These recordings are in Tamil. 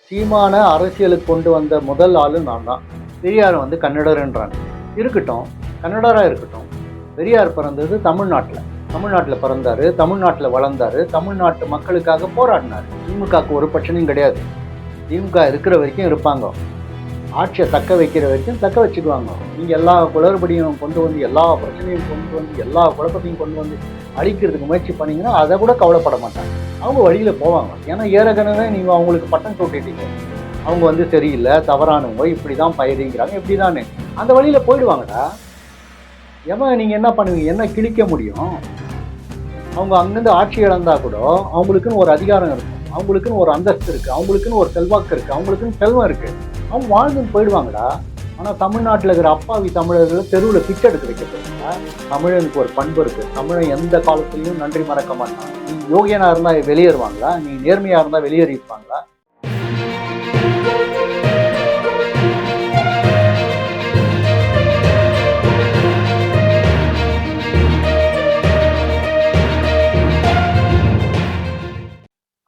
சீமான அரசியலுக்கு கொண்டு வந்த முதல் ஆளு நான் தான். பெரியார் வந்து கன்னடர்ன்றாங்க. இருக்கட்டும், கன்னடரா இருக்கட்டும். பெரியார் பிறந்தது தமிழ்நாட்டுல. தமிழ்நாட்டுல பிறந்தாரு, தமிழ்நாட்டுல வளர்ந்தாரு, தமிழ்நாட்டு மக்களுக்காக போராடினாரு. திமுகவுக்கு ஒரு பிரச்சனையும் கிடையாது. திமுக இருக்கிற வரைக்கும் இருப்பாங்க. ஆட்சியை தக்க வைக்கிற வரைக்கும் தக்க வச்சுக்குவாங்க. நீங்க எல்லா குளறுபடியும் கொண்டு வந்து, எல்லா பிரச்சனையும் கொண்டு வந்து, எல்லா குழப்பத்தையும் கொண்டு வந்து அழிக்கிறதுக்கு முயற்சி பண்ணீங்கன்னா அதை கூட கவலைப்பட மாட்டாங்க. அவங்க வழியில போவாங்க. ஏன்னா ஏறகனவே நீங்க அவங்களுக்கு பட்டம் சூட்டிட்டீங்க. அவங்க வந்து சரியில்லை, தவறானவங்க, இப்படிதான் பயிரிங்கிறாங்க, இப்படிதானே அந்த வழியில போயிடுவாங்கடா. எவன் நீங்க என்ன பண்ணுவீங்க? என்ன கிழிக்க முடியும்? அவங்க அங்கிருந்து ஆட்சி இழந்தா கூட அவங்களுக்குன்னு ஒரு அதிகாரம் இருக்கும், அவங்களுக்குன்னு ஒரு அந்தஸ்து இருக்கு, அவங்களுக்குன்னு ஒரு செல்வாக்கு இருக்கு, அவங்களுக்குன்னு செல்வம் இருக்கு. அவங்க வாழ்ந்துன்னு போயிடுவாங்கடா. ஆனா தமிழ்நாட்டில் இருக்கிற அப்பாவி தமிழர்களை தெருவில் பிச்சை எடுக்க வைக்கிறதுங்க. தமிழனுக்கு ஒரு பண்பு இருக்கு. தமிழன் எந்த காலத்திலையும் நன்றி மறக்க மாட்டான். நீ யோகியனா இருந்தா வெளியேறுவாங்களா? நீ நேர்மையா இருந்தா வெளியேறிப்பாங்களா?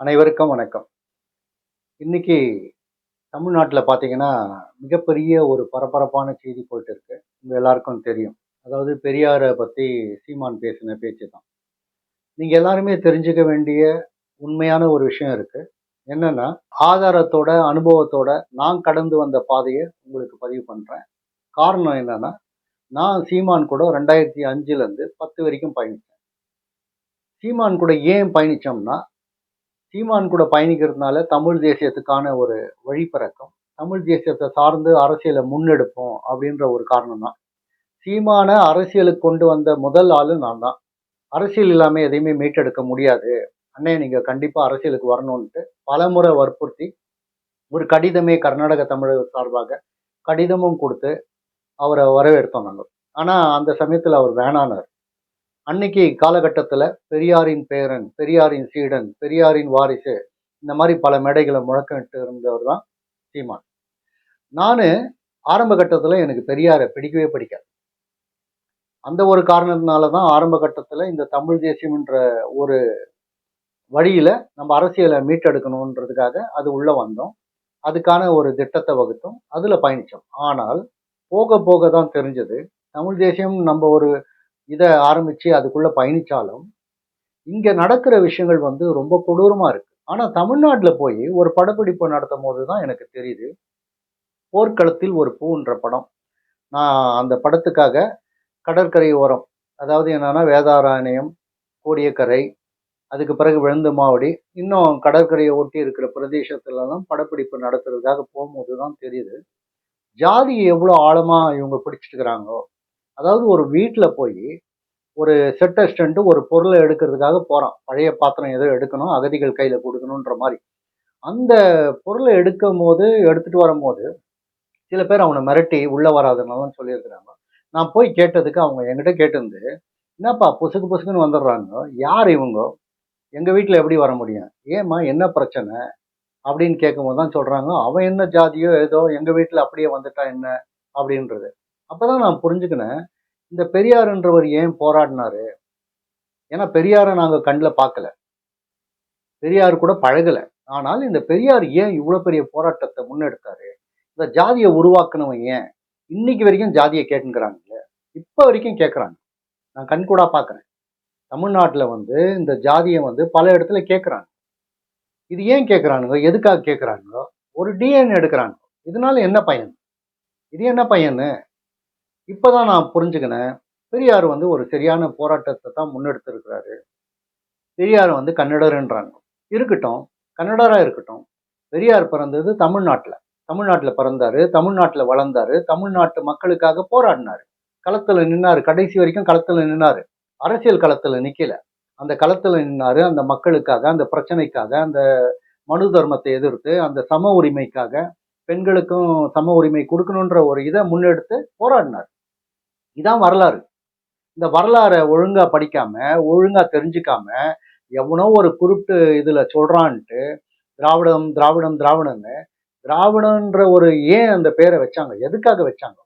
அனைவருக்கும் வணக்கம். இன்னைக்கு தமிழ்நாட்டில் பார்த்தீங்கன்னா மிகப்பெரிய ஒரு பரபரப்பான செய்தி போயிட்டு இருக்கு. உங்க எல்லாருக்கும் தெரியும். அதாவது பெரியாரை பத்தி சீமான் பேசின பேச்சு தான். நீங்க எல்லாருமே தெரிஞ்சுக்க வேண்டிய உண்மையான ஒரு விஷயம் இருக்கு. என்னன்னா, ஆதாரத்தோட அனுபவத்தோட நான் கடந்து வந்த பாதையை உங்களுக்கு பதிவு பண்றேன். காரணம் என்னன்னா, நான் சீமான் கூட 2005ல இருந்து 10 வரைக்கும் பயணிச்சேன். சீமான் கூட ஏன் பயணிச்சோம்னா, சீமான் கூட பயணிக்கிறதுனால தமிழ் தேசியத்துக்கான ஒரு வழி பிறக்கும். தமிழ் தேசியத்தை சார்ந்து அரசியலை முன்னெடுப்போம் அப்படின்ற ஒரு காரணம் தான். சீமான அரசியலுக்கு கொண்டு வந்த முதல் ஆளு நான் தான். அரசியல் இல்லாம எதையுமே மீட்டெடுக்க முடியாது. அண்ணே நீங்க கண்டிப்பா அரசியலுக்கு வரணும்ட்டு பலமுறை வற்புறுத்தி ஒரு கடிதமே கர்நாடக தமிழக சார்பாக கடிதமும் கொடுத்து அவரை வரவேற்றோம் நாங்கள். ஆனா அந்த சமயத்துல அவர் வேணானார். அன்னைக்கு காலகட்டத்துல பெரியாரின் பேரன், பெரியாரின் சீடன், பெரியாரின் வாரிசு, இந்த மாதிரி பல மேடைகளை முழக்கமிட்டு இருந்தவர் தான் சீமான். நானு ஆரம்ப கட்டத்துல எனக்கு பெரியாரை பிடிக்கவே பிடிக்காது. அந்த ஒரு காரணத்தினாலதான் ஆரம்ப கட்டத்துல இந்த தமிழ் தேசியம்ன்ற ஒரு வழியில நம்ம அரசியலை மீட்டெடுக்கணுன்றதுக்காக அது உள்ள வந்தோம். அதுக்கான ஒரு திட்டத்தை வகுத்தோம், அதுல பயணிச்சோம். ஆனால் போக போக தான் தெரிஞ்சது, தமிழ் தேசியம் நம்ம ஒரு இதை ஆரம்பிச்சு அதுக்குள்ள பயணிச்சாலும் இங்க நடக்கிற விஷயங்கள் வந்து ரொம்ப கொடூரமா இருக்கு. ஆனா தமிழ்நாட்டுல போய் ஒரு படப்பிடிப்பு நடத்தும் போதுதான் எனக்கு தெரியுது. போர்க்களத்தில் ஒரு பூன்ற படம். நான் அந்த படத்துக்காக கடற்கரை ஓரம், அதாவது என்னன்னா வேதாரண்யம், கோடியக்கரை, அதுக்கு பிறகு விழுந்தமாவடி, இன்னும் கடற்கரையை ஒட்டி இருக்கிற பிரதேசத்துலலாம் படப்பிடிப்பு நடத்துறதுக்காக போகும்போதுதான் தெரியுது, ஜாதி எவ்வளவு ஆழமா இவங்க பிடிச்சிட்டு இருக்கிறாங்களோ. அதாவது ஒரு வீட்டுல போய் ஒரு செட் அசிஸ்டன்ட் ஒரு பொருளை எடுக்கிறதுக்காக போறான். பழைய பாத்திரம் ஏதோ எடுக்கணும், அகதிகள் கையில கொடுக்கணுன்ற மாதிரி. அந்த பொருளை எடுக்கும் போது, எடுத்துட்டு வரும்போது சில பேர் அவனை மிரட்டி உள்ள வராதுன்னெல்லாம் சொல்லியிருக்கிறாங்க. நான் போய் கேட்டதுக்கு அவங்க என்கிட்ட கேட்டிருந்து, என்னப்பா புசுக்கு புசுக்குன்னு வந்துடுறாங்க, யார் இவங்க, எங்க வீட்டுல எப்படி வர முடியும், ஏம்மா என்ன பிரச்சனை அப்படின்னு கேட்கும்போது தான் சொல்றாங்க, அவன் என்ன ஜாதியோ ஏதோ எங்க வீட்டுல அப்படியே வந்துட்டா என்ன அப்படின்றது. அப்பதான் நான் புரிஞ்சுக்கினேன், இந்த பெரியாருன்றவர் ஏன் போராடினாரு. ஏன்னா பெரியாரை நாங்க கண்ணுல பார்க்கல, பெரியார் கூட பழகல. ஆனால் இந்த பெரியார் ஏன் இவ்வளவு பெரிய போராட்டத்தை முன்னெடுத்தாரு, இந்த ஜாதியை உருவாக்குனவன் ஏன், இன்னைக்கு வரைக்கும் ஜாதியை கேட்குறாங்க. இப்ப வரைக்கும் கேட்கறாங்க. நான் கண்கூடா பார்க்கறேன். தமிழ்நாட்டுல வந்து இந்த ஜாதியை வந்து பல இடத்துல கேட்கறாங்க. இது ஏன் கேட்கறானுங்க, எதுக்காக கேட்கறாங்க? ஒரு டிஎன்ஏ எடுக்கிறாங்க. இதனால என்ன பயன்? இது என்ன பயன்னு இப்பதான் நான் புரிஞ்சுக்கினேன். பெரியார் வந்து ஒரு சரியான போராட்டத்தை தான் முன்னெடுத்திருக்கிறாரு. பெரியார் வந்து கன்னடர்ன்றாங்க. இருக்கட்டும், கன்னடரா இருக்கட்டும். பெரியார் பிறந்தது தமிழ்நாட்டுல. தமிழ்நாட்டுல பிறந்தாரு, தமிழ்நாட்டுல வளர்ந்தாரு, தமிழ்நாட்டு மக்களுக்காக போராடினாரு. களத்துல நின்னாரு, கடைசி வரைக்கும் களத்துல நின்னாரு. அரசியல் களத்துல நிக்கல. அந்த களத்துல நின்னாரு, அந்த மக்களுக்காக, அந்த பிரச்சனைக்காக, அந்த மனு தர்மத்தை எதிர்த்து, அந்த சம உரிமைக்காக, பெண்களுக்கும் சம உரிமை கொடுக்கணுன்ற ஒரு இதை முன்னெடுத்து போராடினார். இதான் வரலாறு. இந்த வரலாறை ஒழுங்கா படிக்காம, ஒழுங்கா தெரிஞ்சுக்காம, எவனோ ஒரு குருட்டு இதுல சொல்றான்ட்டு திராவிடம் திராவிடம் திராவிடம்னு, திராவிடன்ற ஒரு ஏன் அந்த பேரை வச்சாங்க, எதுக்காக வச்சாங்க,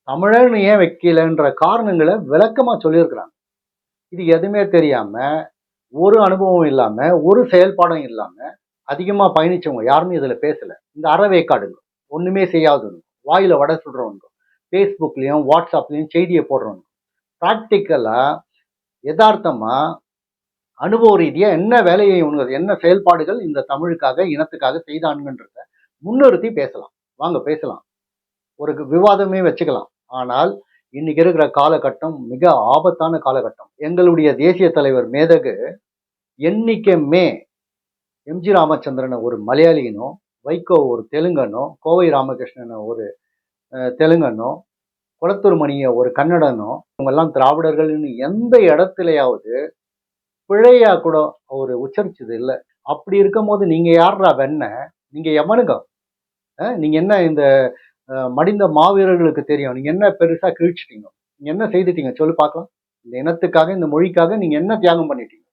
தமிழன்னு ஏன் வைக்கலன்ற காரணங்களை விளக்கமா சொல்லியிருக்கிறாங்க. இது எதுவுமே தெரியாம, ஒரு அனுபவம் இல்லாம, ஒரு செயல்பாடும் இல்லாம அதிகமாக பயணிச்சவங்க யாருமே இதில் பேசலை. இந்த அறவேக்காடுங்க, ஒன்றுமே செய்யாதுங்க, வாயில் வடை சுடுறவங்க, ஃபேஸ்புக்லேயும் வாட்ஸ்அப்லேயும் செய்தியை போடுறவங்க, ப்ராக்டிக்கலாக யதார்த்தமாக அனுபவ ரீதியாக என்ன வேலையை இவங்க என்ன செயல்பாடுகள் இந்த தமிழுக்காக இனத்துக்காக செய்தானுங்கன்றத முன்னிறுத்தி பேசலாம். வாங்க பேசலாம், ஒரு விவாதமே வச்சுக்கலாம். ஆனால் இன்னைக்கு இருக்கிற காலகட்டம் மிக ஆபத்தான காலகட்டம். எங்களுடைய தேசிய தலைவர் மேதகு என்னைக்குமே எம்ஜி ராமச்சந்திரன் ஒரு மலையாளியனோ, வைகோ ஒரு தெலுங்கனோ, கோவை ராமகிருஷ்ணன் ஒரு தெலுங்கனோ, குளத்தூர் மணியை ஒரு கன்னடனோ, இவங்கெல்லாம் திராவிடர்கள்னு எந்த இடத்துலையாவது பிழையா கூட அவர் உச்சரிச்சது இல்லை. அப்படி இருக்கும் போது நீங்க யாரா வெண்ண, நீங்க எவனுங்க? நீங்க என்ன இந்த மடிந்த மாவீரர்களுக்கு தெரியும், நீங்க என்ன பெருசா கிழிச்சிட்டீங்க, நீங்க என்ன செய்துட்டீங்க சொல்லு பார்க்கலாம். இந்த இனத்துக்காக இந்த மொழிக்காக நீங்க என்ன தியாகம் பண்ணிட்டீங்க,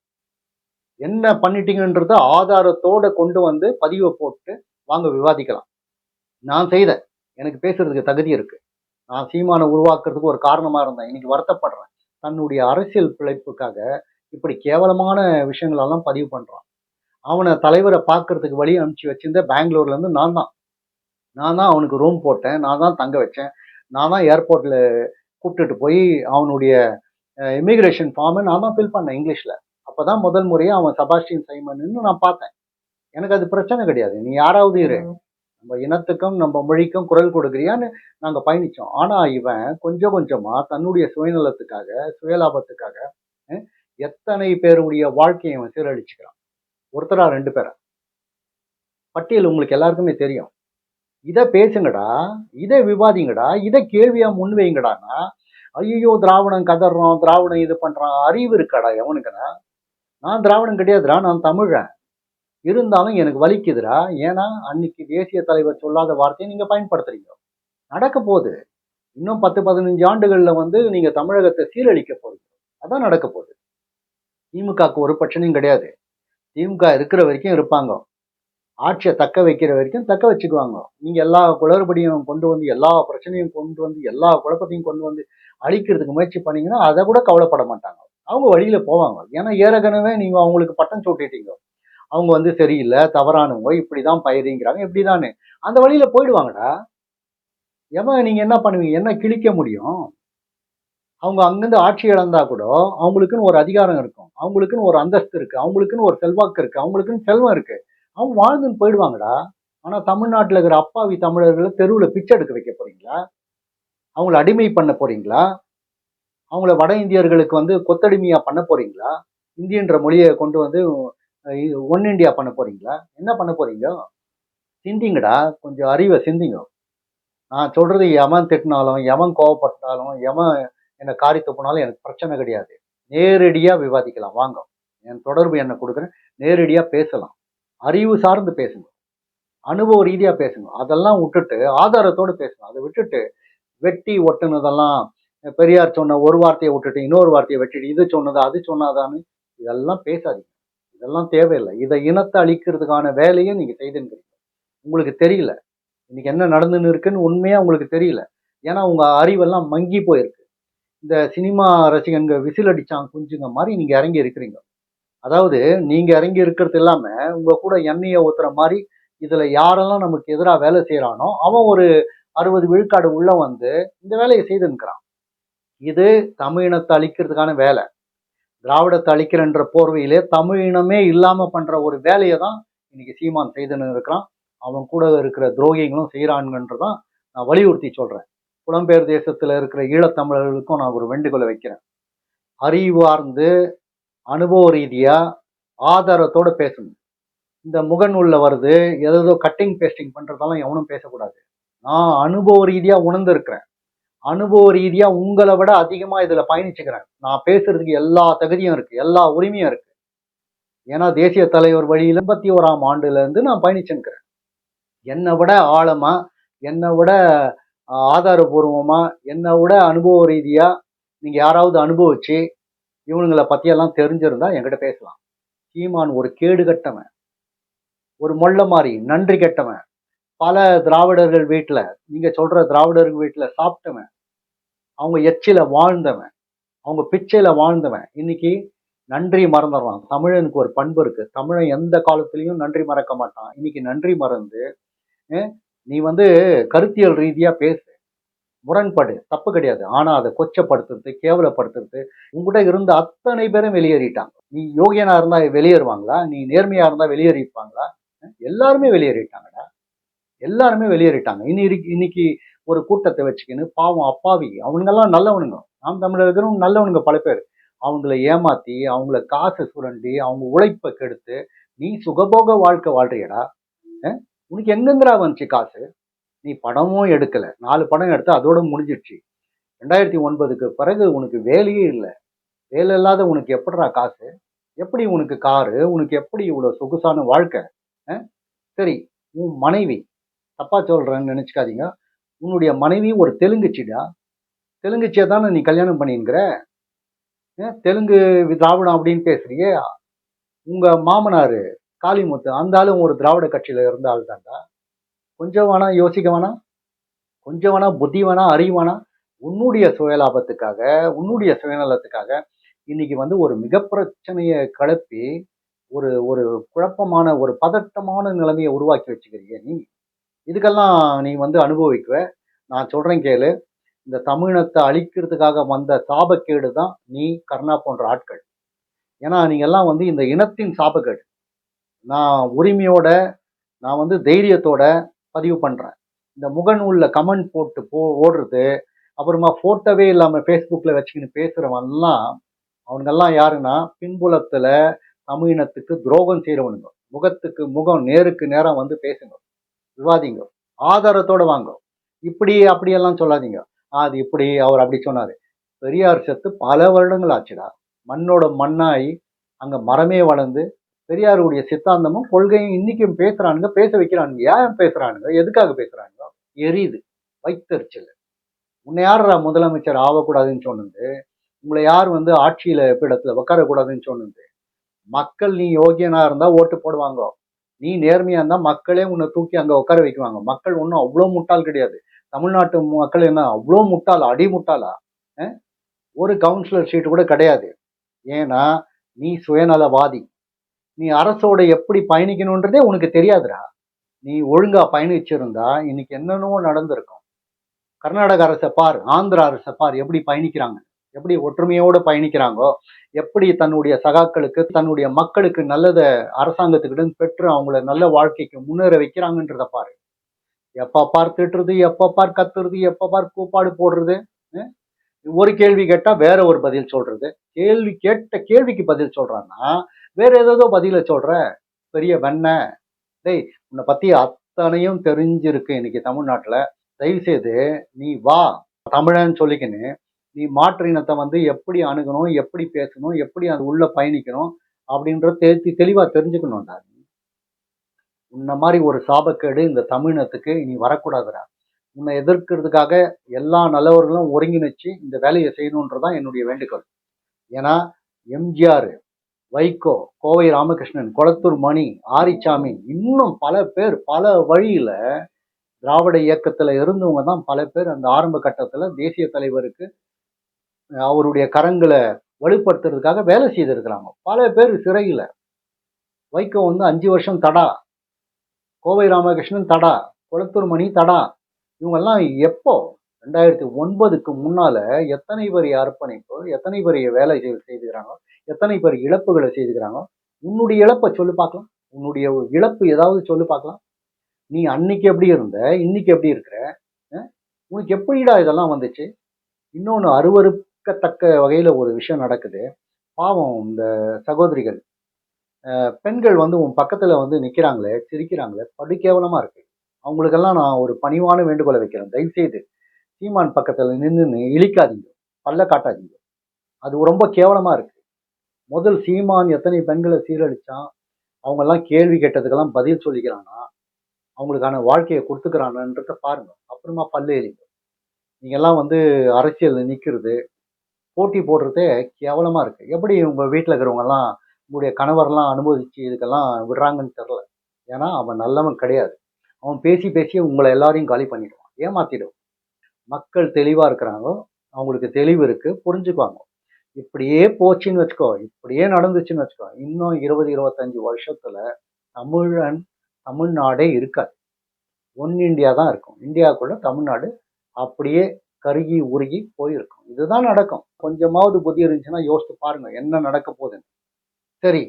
என்ன பண்ணிட்டீங்கன்றத ஆதாரத்தோட கொண்டு வந்து பதிவை போட்டு வாங்க விவாதிக்கலாம். நான் செய்த, எனக்கு பேசுறதுக்கு தகுதி இருக்கு. நான் சீமானை உருவாக்குறதுக்கு ஒரு காரணமா இருந்தேன். இன்னைக்கு வருத்தப்படுறேன். தன்னுடைய அரசியல் பிழைப்புக்காக இப்படி கேவலமான விஷயங்களெல்லாம் பதிவு பண்றான். அவனை தலைவரை பார்க்கறதுக்கு வழி அனுப்பிச்சு வச்சிருந்த பெங்களூர்ல இருந்து நான் தான் அவனுக்கு ரூம் போட்டேன், நான் தான் தங்க வச்சேன், நான் தான் ஏர்போர்ட்ல கூப்பிட்டுட்டு போய் அவனுடைய இமிகிரேஷன் ஃபார்மை நான் தான் ஃபில் பண்ணேன் இங்கிலீஷ்ல. அப்பதான் முதல் முறையாக அவன் செபாஸ்டியன் சைமன்னு நான் பார்த்தேன். எனக்கு அது பிரச்சனை கிடையாது, நீ யாராவது இரு, நம்ம இனத்துக்கும் நம்ம மொழிக்கும் குரல் கொடுக்குறியான்னு நாங்க பயணிச்சோம். ஆனா இவன் கொஞ்சம் கொஞ்சமா தன்னுடைய சுயநலத்துக்காக சுயலாபத்துக்காக எத்தனை பேருடைய வாழ்க்கையை அவன் சீரழிச்சுக்கிறான். ஒருத்தரா ரெண்டு பேரை பட்டியல் உங்களுக்கு எல்லாருக்குமே தெரியும். இதை பேசுங்கடா, இதை விவாதிங்கடா, இதை கேள்வியா முன்வைங்கடான்னா, ஐயோ திராவிடம் கதறோம், திராவிடம் இது பண்றான், அறிவு இருக்காடா எவனுக்குன்னா? நான் திராவிடம் கிடையாதுடா, நான் தமிழன். இருந்தாலும் எனக்கு வலிக்குதுடா. ஏன்னா அன்னைக்கு தேசிய தலைவர் சொல்லாத வார்த்தையை நீங்க பயன்படுத்துறீங்க. நடக்க போகுது இன்னும் 10-15 ஆண்டுகள்ல நீங்க தமிழகத்தை சீரழிக்க போறீங்க. அதான் நடக்க போகுது. திமுகவுக்கு ஒரு பிரச்சனையும் கிடையாது. திமுக இருக்கிற வரைக்கும் இருப்பாங்க, ஆட்சியை தக்க வைக்கிற வரைக்கும் தக்க வச்சுக்குவாங்க. நீங்க எல்லா குளறுபடியும் கொண்டு வந்து, எல்லா பிரச்சனையும் கொண்டு வந்து, எல்லா குழப்பத்தையும் கொண்டு வந்து அழிக்கிறதுக்கு முயற்சி பண்ணீங்கன்னா அதை கூட கவலைப்பட மாட்டாங்க. அவங்க வழியில போவாங்க. ஏன்னா ஏற்கனவே நீங்க அவங்களுக்கு பட்டம் சூட்டிட்டீங்க. அவங்க சரியில்லை, தவறானவங்க, இப்படிதான் பயிரிங்கிறாங்க, இப்படிதானே அந்த வழியில போயிடுவாங்கடா. எவன் நீங்க என்ன பண்ணுவீங்க, என்ன கிழிக்க முடியும்? அவங்க அங்கிருந்து ஆட்சி இழந்தா கூட அவங்களுக்குன்னு ஒரு அதிகாரம் இருக்கும், அவங்களுக்குன்னு ஒரு அந்தஸ்து இருக்கு, அவங்களுக்குன்னு ஒரு செல்வாக்கு இருக்கு, அவங்களுக்குன்னு செல்வம் இருக்கு. அவங்க வாழ்ந்துன்னு போயிடுவாங்கடா. ஆனா தமிழ்நாட்டில் இருக்கிற அப்பாவி தமிழர்களை தெருவில் பிச்சை எடுக்க வைக்க போறீங்களா? அவங்கள அடிமை பண்ண போறீங்களா? அவங்கள வட இந்தியர்களுக்கு கொத்தடிமையா பண்ண போறீங்களா? இந்தியன்ற மொழியை கொண்டு ஒன் இண்டியா பண்ண போறீங்களா? என்ன பண்ண போறீங்க? சிந்திங்கடா, கொஞ்சம் அறிவை சிந்திங்க. நான் சொல்றது எவன் திட்டினாலும், எவன் கோவப்பட்டாலும், எவன் என்னை காரி துப்பினாலும் எனக்கு பிரச்சனை கிடையாது. நேரடியா விவாதிக்கலாம் வாங்க. என் தொடர்பு என்ன கொடுக்குறேன், நேரடியா பேசலாம். அறிவு சார்ந்து பேசுங்க, அனுபவ ரீதியா பேசுங்க. அதெல்லாம் விட்டுட்டு ஆதாரத்தோடு பேசணும். அதை விட்டுட்டு வெட்டி ஒட்டுனதெல்லாம், பெரியார் சொன்ன ஒரு வார்த்தையை விட்டுட்டு இன்னொரு வார்த்தையை வெட்டிட்டு இது சொன்னது அது சொன்னாதான்னு இதெல்லாம் பேசாதீங்க. இதெல்லாம் தேவையில்லை. இதை இனத்தை அழிக்கிறதுக்கான வேலையை நீங்க செய்துங்கிறீங்க. உங்களுக்கு தெரியல இன்னைக்கு என்ன நடந்துன்னு இருக்குன்னு, உண்மையா உங்களுக்கு தெரியல. ஏன்னா உங்க அறிவெல்லாம் மங்கி போயிருக்கு. இந்த சினிமா ரசிகன்கள் விசில் அடிச்சான் குஞ்சுங்க மாதிரி நீங்க இறங்கி இருக்கிறீங்க. அதாவது நீங்க இறங்கி இருக்கிறது இல்லாம உங்க கூட எண்ணெயை ஊத்துற மாதிரி இதுல யாரெல்லாம் நமக்கு எதிராக வேலை செய்யறானோ அவன் ஒரு 60 விழுக்காடு உள்ள இந்த வேலையை செய்துன்னுக்கிறான். இது தமிழ் இனத்தை அழிக்கிறதுக்கான வேலை. திராவிடத்தை அழிக்கிறன்ற போர்வையிலே தமிழ் இனமே இல்லாம பண்ற ஒரு வேலையை தான் இன்னைக்கு சீமான் செய்துன்னு இருக்கிறான். அவன் கூட இருக்கிற துரோகிகளும் செய்யறான்ன்றதான் நான் வலியுறுத்தி சொல்றேன். புலம்பெயர் தேசத்துல இருக்கிற ஈழத்தமிழர்களுக்கும் நான் ஒரு வேண்டுகோளை வைக்கிறேன். அறிவார்ந்து அனுபவ ரீதியா ஆதாரத்தோட பேசணும். இந்த முகநூல்ல வருது ஏதோ கட்டிங் பேஸ்டிங் பண்றதெல்லாம் எவனும் பேசக்கூடாது. நான் அனுபவ ரீதியா உணர்ந்திருக்கிறேன். அனுபவ ரீதியா உங்களை விட அதிகமா இதுல பயணிச்சுக்கிறேன். நான் பேசுறதுக்கு எல்லா தகுதியும் இருக்கு, எல்லா உரிமையும் இருக்கு. ஏன்னா தேசிய தலைவர் வழியில 81ஆம் ஆண்டுல இருந்து நான் பயணிச்சுக்கிறேன். என்னை விட ஆழமா, என்னை விட ஆதாரபூர்வமா, என்னை விட அனுபவ ரீதியா நீங்க யாராவது அனுபவிச்சு இவனுங்களை பத்தியெல்லாம் தெரிஞ்சிருந்தா என்கிட்ட பேசலாம். சீமான் ஒரு கேடு கட்டவன், ஒரு மொள்ள மாறி, நன்றி கெட்டவன். பல திராவிடர்கள் வீட்டுல, நீங்க சொல்ற திராவிடர்கள் வீட்டுல சாப்பிட்டவன், அவங்க எச்சில வாழ்ந்தவன், அவங்க பிச்சையில வாழ்ந்தவன். இன்னைக்கு நன்றி மறந்துடுறான். தமிழனுக்கு ஒரு பண்பு இருக்கு. தமிழன் எந்த காலத்திலயும் நன்றி மறக்க மாட்டான். இன்னைக்கு நன்றி மறந்து நீ வந்து கருத்தியல் ரீதியா பேசு, முரண்படு, தப்பு கிடையாது. ஆனா அதை கொச்சப்படுத்துறது, கேவலப்படுத்துறது, உங்ககிட்ட இருந்த அத்தனை பேரும் வெளியேறிட்டாங்க. நீ யோகியனா இருந்தா வெளியேறுவாங்களா? நீ நேர்மையா இருந்தா வெளியேறிப்பாங்களா? எல்லாருமே வெளியேறிட்டாங்கடா. எல்லாருமே வெளியேறிட்டாங்க. இன்னைக்கு ஒரு கூட்டத்தை வச்சுக்கின்னு பாவம் அப்பாவி அவனுங்கெல்லாம் நல்லவனுங்க. நாம் தமிழர்களும் நல்லவனுங்க பல பேர். அவங்கள ஏமாத்தி, அவங்கள காசை சுரண்டி, அவங்க உழைப்பை கெடுத்து, நீ சுகபோக வாழ்க்கை வாழ்றியடா. உனக்கு எங்கெங்கடா வந்துச்சு காசு? நீ படமும் எடுக்கல. 4 படம் எடுத்து அதோட முடிஞ்சிடுச்சு. 2009க்கு பிறகு உனக்கு வேலையே இல்லை. வேலை இல்லாத உனக்கு எப்படிடா காசு? எப்படி உனக்கு காரு? உனக்கு எப்படி இவ்வளவு சொகுசான வாழ்க்கை? சரி, உன் மனைவி, தப்பா சொல்றேன்னு நினைச்சுக்காதீங்க, உன்னுடைய மனைவி ஒரு தெலுங்குச்சிடா. தெலுங்குச்சியை தானே நீ கல்யாணம் பண்ணிங்கிற. தெலுங்கு திராவிடம் அப்படின்னு பேசுறியே. உங்க மாமனாரு காளிமுத்து, அந்த ஆளும் ஒரு திராவிட கட்சியில இருந்த ஆள் தான்டா. கொஞ்சம் வேணா யோசிக்க வேணாம்? கொஞ்சம் வேணா புத்தி வேணா, அறிவு வேணா? உன்னுடைய சுயலாபத்துக்காக, உன்னுடைய சுயநலத்துக்காக இன்னைக்கு வந்து ஒரு மிக பிரச்சனையை கிளப்பி ஒரு ஒரு குழப்பமான ஒரு பதட்டமான நிலைமையை உருவாக்கி வச்சுக்கிறிய நீ. இதுக்கெல்லாம் நீ வந்து அனுபவிக்குவ. நான் சொல்றேன் கேளு. இந்த தமிழினத்தை அழிக்கிறதுக்காக வந்த சாபக்கேடு தான் நீ, கருணா போன்ற ஆட்கள். ஏன்னா நீங்க எல்லாம் வந்து இந்த இனத்தின் சாபக்கேடு. நான் உரிமையோட, நான் வந்து தைரியத்தோட பதிவு பண்றேன். இந்த முகநூல்ல கமெண்ட் போட்டு ஓடுறது, அப்புறமா போட்டோவே இல்லாம ஃபேஸ்புக்ல வச்சுக்கின்னு பேசுறவன்லாம், அவனுங்கெல்லாம் யாருன்னா பின்புலத்துல தமிழினத்துக்கு துரோகம் செய்யறவனுங்க. முகத்துக்கு முகம், நேருக்கு நேரம் வந்து பேசுங்க, விவாதிங்க, ஆதாரத்தோட வாங்க. இப்படி அப்படியெல்லாம் சொல்லாதீங்க. அது இப்படி, அவர் அப்படி சொன்னாரு. பெரியார் செத்து பல வருடங்கள் ஆச்சுடா. மண்ணோட மண்ணாய் அங்க மரமே வளர்ந்து பெரியாருடைய சித்தாந்தமும் கொள்கையும் இன்னைக்கும் பேசுறானுங்க, பேச வைக்கிறானுங்க. ஏன் பேசுறானுங்க? எதுக்காக பேசுறானுங்க? எரியுது, வைத்தறிச்சல். உன்னை யாரா முதலமைச்சர் ஆகக்கூடாதுன்னு சொன்னது? உங்களை யார் வந்து ஆட்சியில பீடத்துல உட்காரக்கூடாதுன்னு சொன்னது? மக்கள் நீ யோகியனா இருந்தா ஓட்டு போடுவாங்க. நீ நேர்மையா இருந்தா மக்களே உன்னை தூக்கி அங்க உட்கார வைக்குவாங்க. மக்கள் ஒன்றும் அவ்வளோ முட்டாள் கிடையாது. தமிழ்நாட்டு மக்கள் என்ன அவ்வளோ முட்டாளா? அடி முட்டாளா? ஒரு கவுன்சிலர் சீட்டு கூட கிடையாது. ஏன்னா நீ சுயநலவாதி. நீ அரசோட எப்படி பயணிக்கணுன்றதே உனக்கு தெரியாதுடா. நீ ஒழுங்கா பயணிச்சிருந்தா இன்னைக்கு என்னென்னவோ நடந்திருக்கும். கர்நாடக அரசை பார், ஆந்திர அரசை பார், எப்படி பயணிக்கிறாங்க, எப்படி ஒற்றுமையோடு பயணிக்கிறாங்கோ, எப்படி தன்னுடைய சகாக்களுக்கு, தன்னுடைய மக்களுக்கு நல்லதை அரசாங்கத்துக்கிட்ட பெற்று அவங்கள நல்ல வாழ்க்கைக்கு முன்னேற வைக்கிறாங்கன்றத பாரு. எப்ப பார் திட்டுறது, எப்ப பார் கத்துறது, எப்ப பார் கூப்பாடு போடுறது. ஒரு கேள்வி கேட்டா வேற ஒரு பதில் சொல்றது. கேள்வி கேட்ட கேள்விக்கு பதில் சொல்றான்னா வேற ஏதோ பதில சொல்ற. பெரிய வெண்ண. டேய், உன்னை பத்தி அத்தனையும் தெரிஞ்சிருக்கு இன்னைக்கு தமிழ்நாட்டுல. தயவு செய்து நீ வா, தமிழன்னு சொல்லிக்கின்னு நீ மாற்று இனத்தை வந்து எப்படி அணுகணும், எப்படி பேசணும், எப்படி அது உள்ள பயணிக்கணும் அப்படின்றத தெளிவா தெரிஞ்சுக்கணும்டா. உன்ன மாதிரி ஒரு சாபக்கேடு இந்த தமிழினத்துக்கு இனி வரக்கூடாதுடா. உன்னை எதிர்க்கிறதுக்காக எல்லா நல்லவர்களும் ஒருங்கிணைச்சு இந்த வேலையை செய்யணுன்றதான் என்னுடைய வேண்டுகோள். ஏன்னா எம்ஜிஆர், வைகோ, கோவை ராமகிருஷ்ணன், கொளத்தூர் மணி, ஆரிச்சாமி, இன்னும் பல பேர் பல வழியில திராவிட இயக்கத்துல இருந்தவங்க தான் பல பேர் அந்த ஆரம்ப கட்டத்துல தேசிய தலைவருக்கு அவருடைய கரங்களை வலுப்படுத்துறதுக்காக வேலை செய்திருக்கிறாங்க. பல பேர் சிறையில. வைகோ வந்து 5 வருஷம் தடா, கோவை ராமகிருஷ்ணன் தடா, கொளத்தூர் மணி தடா. இவங்கெல்லாம் எப்போ 2009க்கு முன்னால எத்தனை பெரிய அர்ப்பணிப்பு, எத்தனை பெரிய வேலை செய்துக்கிறாங்க, எத்தனை பேர் இழப்புகளை செய்துக்கிறாங்க. உன்னுடைய இழப்பை சொல்லு பார்க்கலாம். உன்னுடைய இழப்பு ஏதாவது சொல்லு பார்க்கலாம். நீ அன்னைக்கு எப்படி இருந்த, இன்னைக்கு எப்படி இருக்கிற? உனக்கு எப்படிடா இதெல்லாம் வந்துச்சு? இன்னொன்று அருவருக்கத்தக்க வகையில ஒரு விஷயம் நடக்குது. பாவம் இந்த சகோதரிகள், பெண்கள் வந்து உன் பக்கத்துல வந்து நிக்கிறாங்களே, சிரிக்கிறாங்களே, படு கேவலமா இருக்கு. அவங்களுக்கெல்லாம் நான் ஒரு பணிவான வேண்டுகோளை வைக்கிறேன். தயவு செய்து சீமான் பக்கத்துல நின்று இழிக்காதீங்க, பல்ல காட்டாதீங்க. அது ரொம்ப கேவலமா இருக்கு. முதல் சீமான் எத்தனை பெண்களை சீரழிச்சான், அவங்க எல்லாம் கேள்வி கேட்டதுக்கெல்லாம் பதில் சொல்லிக்கிறானா, அவங்களுக்கான வாழ்க்கையை கொடுத்துக்கிறானன்றத பாருங்க. அப்புறமா பல்லு எலிங்க. நீங்க எல்லாம் வந்து அரசியல் நிக்கிறது, போட்டி போடுறதே கேவலமா இருக்கு. எப்படி உங்க வீட்டுல இருக்கிறவங்க எல்லாம், உங்களுடைய கணவர்லாம் அனுமதிச்சு இதுக்கெல்லாம் விடுறாங்கன்னு தெரியல. ஏன்னா அவன் நல்லவன் கிடையாது. அவன் பேசி பேசி உங்களை எல்லாரையும் காலி பண்ணிடுவான், ஏமாத்திடுவான். மக்கள் தெளிவா இருக்கிறாங்க, அவங்களுக்கு தெளிவு இருக்கு, புரிஞ்சுக்குவாங்க. இப்படியே போச்சுன்னு வச்சுக்கோ, இப்படியே நடந்துச்சுன்னு வச்சுக்கோ, இன்னும் 20, 25 வருஷத்துல தமிழன் தமிழ்நாடே இருக்காது. ஒன் இந்தியா தான் இருக்கும். இந்தியாக்குள்ள தமிழ்நாடு அப்படியே கருகி உருகி போயிருக்கும். இதுதான் நடக்கும். கொஞ்சமாவது புத்தி இருந்துச்சுன்னா யோசித்து பாருங்க என்ன நடக்க போகுதுன்னு. சரி,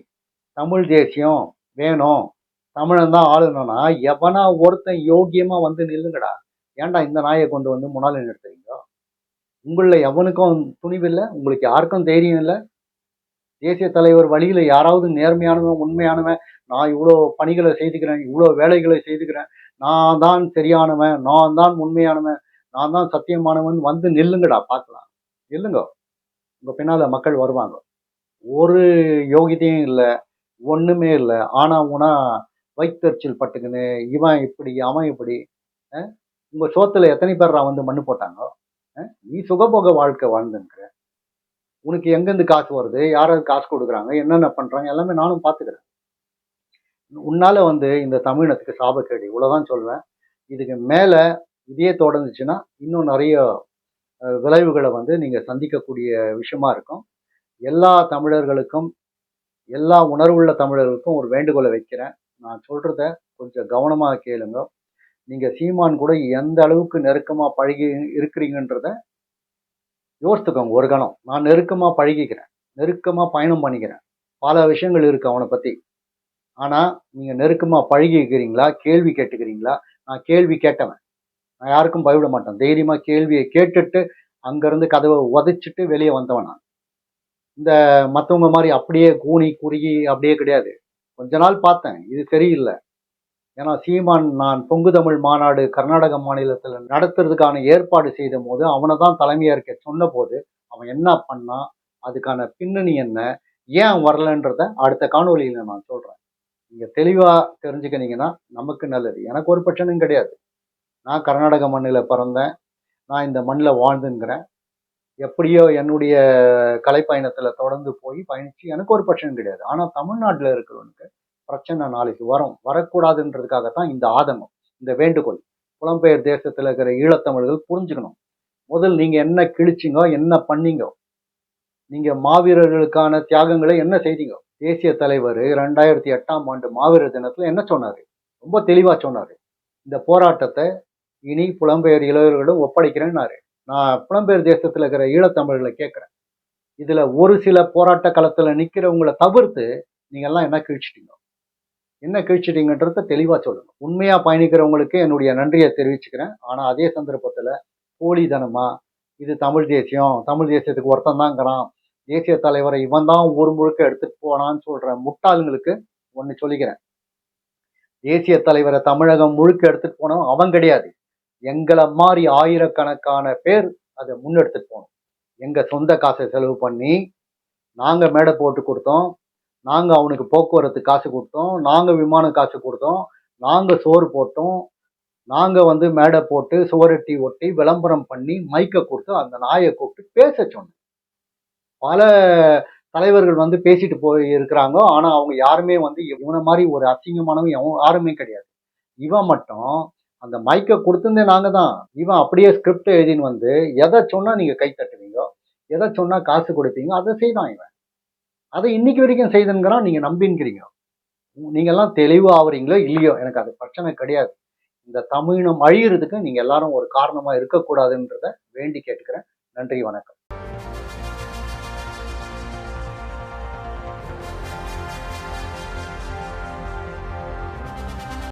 தமிழ் தேசியம் வேணும், தமிழன் தான் ஆளணும்னா எவனா ஒருத்தன் யோகியமா வந்து நில்லுங்கடா. ஏன்டா இந்த நாயை கொண்டு வந்து முன்னால நிறுத்துறீங்க? உங்கள எவனுக்கும் துணிவில்லை, உங்களுக்கு யாருக்கும் தைரியம் இல்லை. தேசிய தலைவர் வழியில யாராவது நேர்மையானவன், உண்மையானவன், நான் இவ்வளோ பணிகளை செய்துக்கிறேன், இவ்வளோ வேலைகளை செய்துக்கிறேன், நான் தான் சரியானவன், நான் தான் உண்மையானவன், நான் தான் சத்தியமானவன் வந்து நில்லுங்கடா பார்க்கலாம். நில்லுங்க, உங்க பின்னால மக்கள் வருவாங்க. ஒரு யோகிதையும் இல்லை, ஒண்ணுமே இல்லை. ஆனா ஊனா வயித்தெரிச்சல் பட்டுக்குன்னு இவன் இப்படி அவன் இப்படி. உங்க சோத்துல எத்தனை பேர்ரா வந்து மண்ணு போட்டாங்க? நீ சுகபோக வாழ்க்கை வாழ்ந்துருக்கிற. உனக்கு எங்கேருந்து காசு வருது, யாராவது காசு கொடுக்குறாங்க, என்னென்ன பண்றாங்க, எல்லாமே நானும் பார்த்துக்கிறேன். உன்னால வந்து இந்த தமிழினத்துக்கு சாபக்கேடு, இவ்வளவுதான் சொல்வேன். இதுக்கு மேல இதே தொடர்ந்துச்சுன்னா இன்னும் நிறைய விளைவுகளை வந்து நீங்க சந்திக்கக்கூடிய விஷயமா இருக்கும். எல்லா தமிழர்களுக்கும், எல்லா உணர்வுள்ள தமிழர்களுக்கும் ஒரு வேண்டுகோளை வைக்கிறேன். நான் சொல்றத கொஞ்சம் கவனமா கேளுங்க. நீங்க சீமான் கூட எந்த அளவுக்கு நெருக்கமா பழகி இருக்கிறீங்கன்றத யோசித்துக்கோங்க ஒரு கணம். நான் நெருக்கமா பழகிக்கிறேன், நெருக்கமா பயணம் பண்ணிக்கிறேன், பல விஷயங்கள் இருக்கு அவனை பத்தி. ஆனா நீங்க நெருக்கமா பழகிக்கிறீங்களா, கேள்வி கேட்டுக்கிறீங்களா? நான் கேள்வி கேட்டவன். நான் யாருக்கும் பயப்பட மாட்டேன். தைரியமா கேள்வியை கேட்டுட்டு அங்கிருந்து கதவை உதைச்சிட்டு வெளியே வந்தவன் நான். இந்த மற்றவங்க மாதிரி அப்படியே கூனி குறுகி அப்படியே கிடையாது. கொஞ்ச நாள் பார்த்தேன், இது சரியில்லை. ஏன்னா சீமான் நான் பொங்கு தமிழ் மாநாடு கர்நாடக மாநிலத்தில் நடத்துறதுக்கான ஏற்பாடு செய்த போது அவனை தான் தலைமையேற்க சொன்ன போது அவன் என்ன பண்ணான், அதுக்கான பின்னணி என்ன, ஏன் அவன் வரலன்றத அடுத்த காணொலியில நான் சொல்றேன். நீங்க தெளிவா தெரிஞ்சுக்கினீங்கன்னா நமக்கு நல்லது. எனக்கு ஒரு பிரச்சனையும் கிடையாது. நான் கர்நாடக மண்ணில் பிறந்தேன், நான் இந்த மண்ணில் வாழ்ந்துங்கிறேன். எப்படியோ என்னுடைய கலைப்பயணத்துல தொடர்ந்து போய் பயணிச்சு எனக்கு ஒரு பிரச்சனையும் கிடையாது. ஆனா தமிழ்நாட்டில் இருக்கிறவனுக்கு பிரச்சனை நாளைக்கு வரும், வரக்கூடாதுன்றதுக்காகத்தான் இந்த ஆதங்கம், இந்த வேண்டுகோள். புலம்பெயர் தேசத்துல இருக்கிற ஈழத்தமிழர்கள் புரிஞ்சுக்கணும். முதல் நீங்க என்ன கிழிச்சிங்க, என்ன பண்ணீங்க, நீங்க மாவீரர்களுக்கான தியாகங்களை என்ன செய்தீங்க? தேசிய தலைவர் 2008ஆம் ஆண்டு மாவீரர் தினத்துல என்ன சொன்னாரு? ரொம்ப தெளிவா சொன்னாரு. இந்த போராட்டத்தை இனி புலம்பெயர் இளைஞர்களிடம் ஒப்படைக்கிறேன்னாரு. நான் புலம்பெயர் தேசத்துல இருக்கிற ஈழத்தமிழர்களை கேட்கிறேன், இதுல ஒரு சில போராட்ட களத்துல நிக்கிறவங்களை தவிர்த்து நீங்க எல்லாம் என்ன கிழிச்சிட்டீங்க, என்ன கிழிச்சிட்டீங்கன்றத தெளிவா சொல்லுங்க. உண்மையா பயணிக்கிறவங்களுக்கு என்னுடைய நன்றியை தெரிவிச்சுக்கிறேன். ஆனா அதே சந்தர்ப்பத்துல போலிதனமா இது தமிழ் தேசியம், தமிழ் தேசியத்துக்கு ஒருத்தன் தாங்கிறான், தேசிய தலைவரை இவன் தான் ஊர் முழுக்க எடுத்துட்டு போனான்னு சொல்ற முட்டாளுங்களுக்கு ஒன்னு சொல்லிக்கிறேன். தேசிய தலைவரை தமிழகம் முழுக்க எடுத்துட்டு போனவன் அவன் கிடையாது. எங்களை மாதிரி ஆயிரக்கணக்கான பேர் அதை முன்னெடுத்துட்டு போனோம். எங்க சொந்த காசை செலவு பண்ணி நாங்க மேடை போட்டு கொடுத்தோம், நாங்க அவனுக்கு போக்குவரத்து காசு கொடுத்தோம், நாங்க விமான காசு கொடுத்தோம், நாங்க சோறு போட்டோம், நாங்க வந்து மேடை போட்டு சுவரொட்டி ஒட்டி விளம்பரம் பண்ணி மைக்கை கொடுத்து அந்த நாயை கூப்பிட்டு பேச சொன்னோம். பல தலைவர்கள் வந்து பேசிட்டு போய் இருக்கிறாங்க. ஆனா அவங்க யாருமே வந்து இவனை மாதிரி ஒரு அசிங்கமானவன் யாருமே கிடையாது. இவன் மட்டும் அந்த மைக்கை கொடுத்துருந்தே நாங்க தான். இவன் அப்படியே ஸ்கிரிப்ட் எழுதின்னு வந்து எதை சொன்னா நீங்க கை தட்டுவீங்க, எதை சொன்னா காசு கொடுப்பீங்க, அதை செய்தான் இவன். அதை இன்னைக்கு வரைக்கும் செய்துங்கிறான். நீங்க நம்பின்கிறீங்க. நீங்க எல்லாம் தெளிவு ஆவறீங்களோ இல்லையோ எனக்கு அது பிரச்சனை கிடையாது. இந்த தமிழினம் அழியிறதுக்கு நீங்க எல்லாரும் ஒரு காரணமா இருக்கக்கூடாதுன்றத வேண்டி கேட்டுக்கிறேன். நன்றி, வணக்கம்.